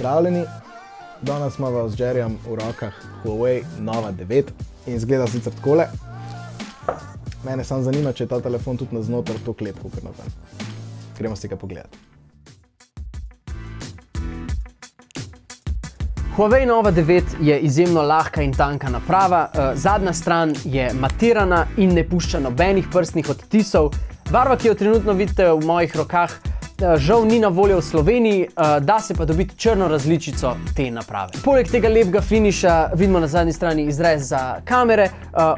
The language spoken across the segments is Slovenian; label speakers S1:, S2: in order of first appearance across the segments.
S1: Pozdravljeni, danes smo z Jerryjem v rokah Huawei Nova 9 in izgleda sicer takole. Mene samo zanima, če je ta telefon tudi na znotraj toliko lep, kakor na ven. Gremo si ga pogledati.
S2: Huawei Nova 9 je izjemno lahka in tanka naprava, zadnja stran je matirana in ne pušča nobenih prstnih odtisov. Barva, ki jo trenutno vidite v mojih rokah, žal ni na voljo v Sloveniji, da se pa dobiti črno različico te naprave. Poleg tega lepega finiša vidimo na zadnji strani izrez za kamere,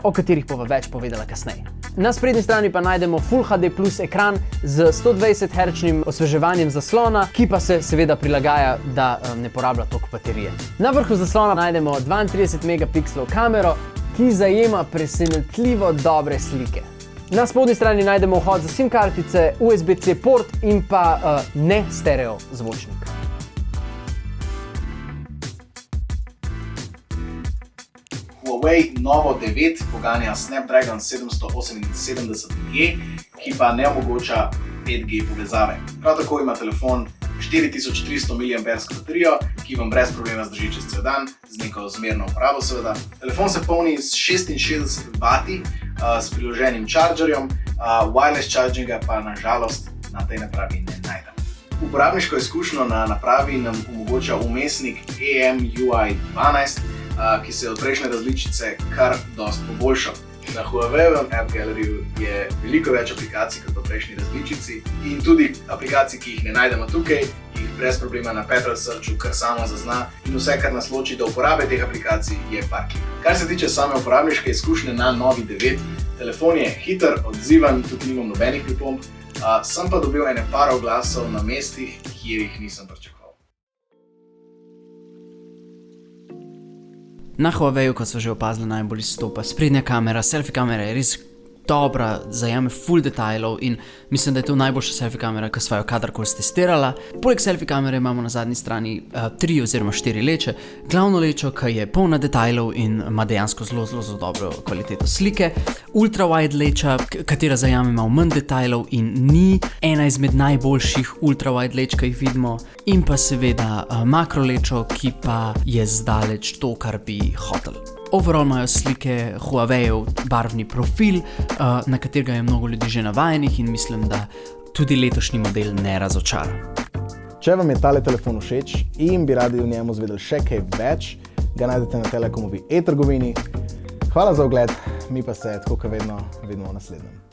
S2: o katerih bova več povedala kasneje. Na sprednji strani pa najdemo Full HD Plus ekran z 120 Hz osveževanjem zaslona, ki pa se seveda prilagaja, da ne porablja toliko baterije. Na vrhu zaslona najdemo 32 megapikslov kamero, ki zajema presenetljivo dobre slike. Na spodnji strani najdemo vhod za SIM kartice, USB-C port in pa ne stereo zvočnik.
S3: Huawei Novo 9 poganja Snapdragon 778G, ki pa ne omogoča 5G povezave. Prav tako ima telefon 4300 mAh baterijo, ki vam brez problema zdrži čez cel dan, z neko zmerno uporabo seveda. Telefon se polni s 66 W s priloženim chargerjem, wireless charginga pa na žalost na tej napravi ne najdem. Uporabniško izkušnjo na napravi nam omogoča vmesnik EMUI 12, ki se je od prejšnje različice kar dosti poboljšal. Na Huawei-evem App Galleryju je veliko več aplikacij kot v prejšnji različici in tudi aplikacij, ki jih ne najdemo tukaj, jih brez problema na Petrol Searchu kar samo zazna in vse, kar nas loči do uporabe teh aplikacij, je par klik. Kar se tiče same uporabniške izkušnje na Novi 9, telefon je hiter, odziven, tudi nimam nobenih pripomb, sem pa dobil ene par oglasov na mestih, kjer jih nisem pričakoval.
S4: Na Huaweiu, kot so že opazili, najbolj izstopa sprednja kamera. Selfie kamera je res dobra, zajame full detajlov in mislim, da je to najboljša selfie kamera, ki sva jo kadarkoli testirala. Poleg selfie kamere imamo na zadnji strani 3 oziroma 4 leče. Glavno lečo, ki je polna detajlov in ima dejansko zelo dobro kvaliteto slike. Ultra wide leča, katera zajame malo manj detajlov in ni ena izmed najboljših ultra wide leč, ki jih vidimo. In pa seveda makro lečo, ki pa je zdaleč to, kar bi hotel. Overall imajo slike Huawei-ev barvni profil, na katerega je mnogo ljudi že navajenih in mislim, da tudi letošnji model ne razočara.
S1: Če vam je tale telefon všeč in bi radi v njemu izvedeli še kaj več, ga najdete na Telekomovi e-trgovini. Hvala za ogled, mi pa se tako kot vedno vidimo v naslednjem.